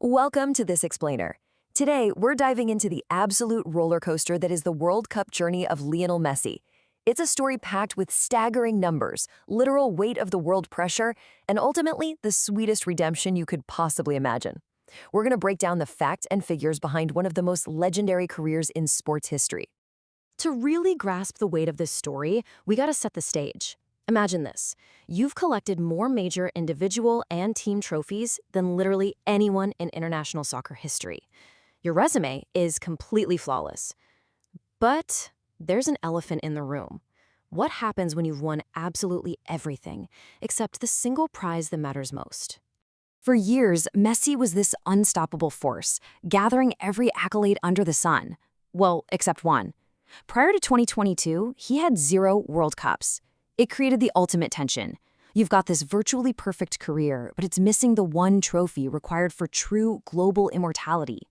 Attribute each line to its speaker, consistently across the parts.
Speaker 1: Welcome to This Explainer. Today, we're diving into the absolute roller coaster that is the World Cup journey of Lionel Messi. It's a story packed with staggering numbers, literal weight of the world pressure, and ultimately, the sweetest redemption you could possibly imagine. We're going to break down the facts and figures behind one of the most legendary careers in sports history.
Speaker 2: To really grasp the weight of this story, we gotta set the stage. Imagine this. You've collected more major individual and team trophies than literally anyone in international soccer history. Your resume is completely flawless. But there's an elephant in the room. What happens when you've won absolutely everything, except the single prize that matters most?
Speaker 3: For years, Messi was this unstoppable force, gathering every accolade under the sun. Well, except one. Prior to 2022, he had 0 World Cups. It created the ultimate tension. You've got this virtually perfect career, but it's missing the one trophy required for true global immortality.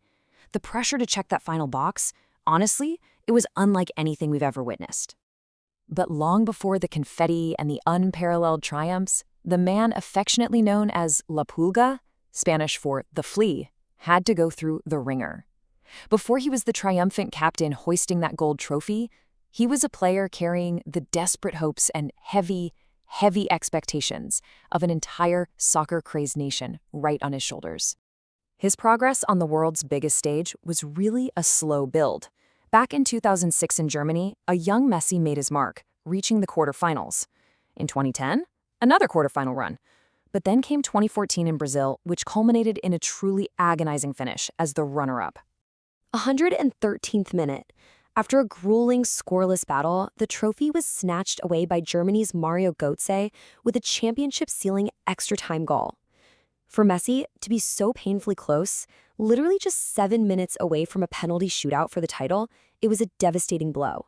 Speaker 3: The pressure to check that final box, honestly, it was unlike anything we've ever witnessed. But long before the confetti and the unparalleled triumphs, the man affectionately known as La Pulga, Spanish for the Flea, had to go through the ringer. Before he was the triumphant captain hoisting that gold trophy, he was a player carrying the desperate hopes and heavy expectations of an entire soccer-crazed nation right on his shoulders. His progress on the world's biggest stage was really a slow build. Back in 2006 in Germany, a young Messi made his mark, reaching the quarterfinals. In 2010, another quarterfinal run. But then came 2014 in Brazil, which culminated in a truly agonizing finish as the runner-up.
Speaker 2: 113th minute. After a grueling, scoreless battle, the trophy was snatched away by Germany's Mario Götze with a championship-sealing extra-time goal. For Messi to be so painfully close, literally just 7 minutes away from a penalty shootout for the title, it was a devastating blow.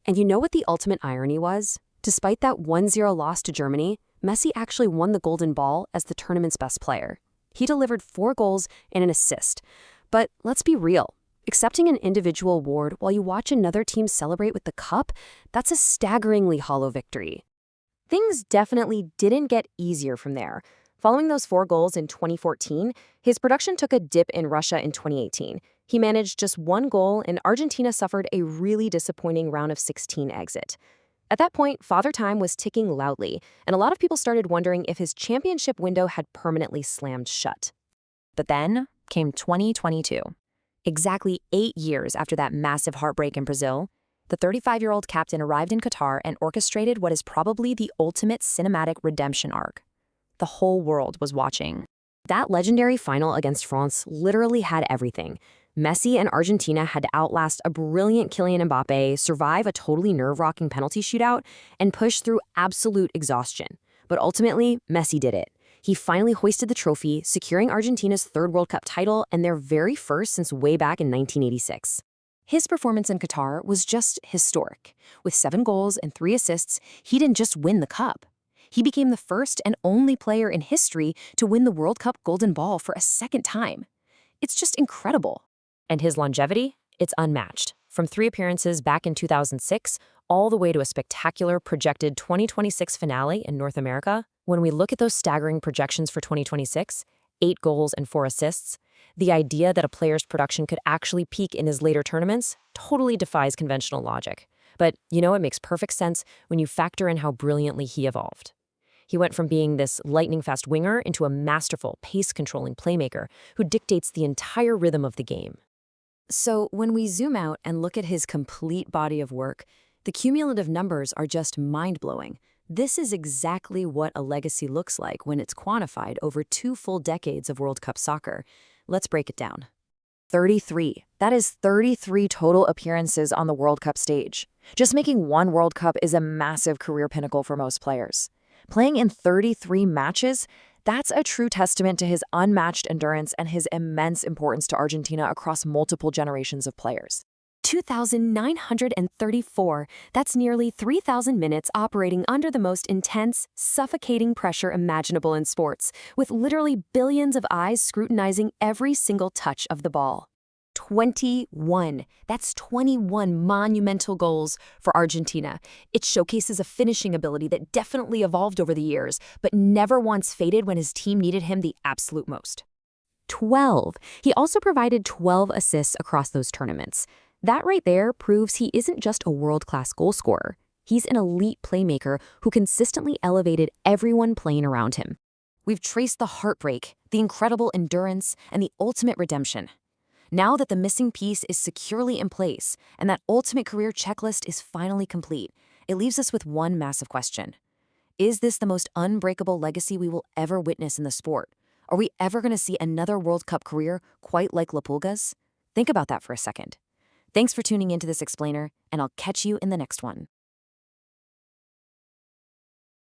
Speaker 2: And you know what the ultimate irony was? Despite that 1-0 loss to Germany, Messi actually won the Golden Ball as the tournament's best player. He delivered 4 goals and an assist. But let's be real. Accepting an individual award while you watch another team celebrate with the cup, that's a staggeringly hollow victory. Things definitely didn't get easier from there. Following those 4 goals in 2014, his production took a dip in Russia in 2018. He managed just 1 goal, and Argentina suffered a really disappointing round of 16 exit. At that point, Father Time was ticking loudly, and a lot of people started wondering if his championship window had permanently slammed shut.
Speaker 3: But then came 2022. Exactly 8 years after that massive heartbreak in Brazil, the 35-year-old captain arrived in Qatar and orchestrated what is probably the ultimate cinematic redemption arc. The whole world was watching.
Speaker 2: That legendary final against France literally had everything. Messi and Argentina had to outlast a brilliant Kylian Mbappe, survive a totally nerve-wracking penalty shootout, and push through absolute exhaustion. But ultimately, Messi did it. He finally hoisted the trophy, securing Argentina's 3rd World Cup title and their very first since way back in 1986.
Speaker 3: His performance in Qatar was just historic. With 7 goals and 3 assists, he didn't just win the cup. He became the first and only player in history to win the World Cup Golden Ball for a 2nd time. It's just incredible.
Speaker 2: And his longevity? It's unmatched. From 3 appearances back in 2006, all the way to a spectacular projected 2026 finale in North America. When we look at those staggering projections for 2026, 8 goals and 4 assists, the idea that a player's production could actually peak in his later tournaments totally defies conventional logic. But you know, it makes perfect sense when you factor in how brilliantly he evolved. He went from being this lightning-fast winger into a masterful, pace-controlling playmaker who dictates the entire rhythm of the game.
Speaker 3: So when we zoom out and look at his complete body of work, the cumulative numbers are just mind-blowing. This is exactly what a legacy looks like when it's quantified over 2 full decades of World Cup soccer. Let's break it down. 33. That is 33 total appearances on the World Cup stage. Just making 1 World Cup is a massive career pinnacle for most players. Playing in 33 matches, that's a true testament to his unmatched endurance and his immense importance to Argentina across multiple generations of players.
Speaker 2: 2,934. That's nearly 3,000 minutes operating under the most intense, suffocating pressure imaginable in sports, with literally billions of eyes scrutinizing every single touch of the ball. 21. That's 21 monumental goals for Argentina. It showcases a finishing ability that definitely evolved over the years, but never once faded when his team needed him the absolute most. 12. He also provided 12 assists across those tournaments. That right there proves he isn't just a world-class goal scorer. He's an elite playmaker who consistently elevated everyone playing around him.
Speaker 3: We've traced the heartbreak, the incredible endurance, and the ultimate redemption. Now that the missing piece is securely in place and that ultimate career checklist is finally complete, it leaves us with one massive question. Is this the most unbreakable legacy we will ever witness in the sport? Are we ever going to see another World Cup career quite like La Pulga's? Think about that for a second. Thanks for tuning into this explainer, and I'll catch you in the next one.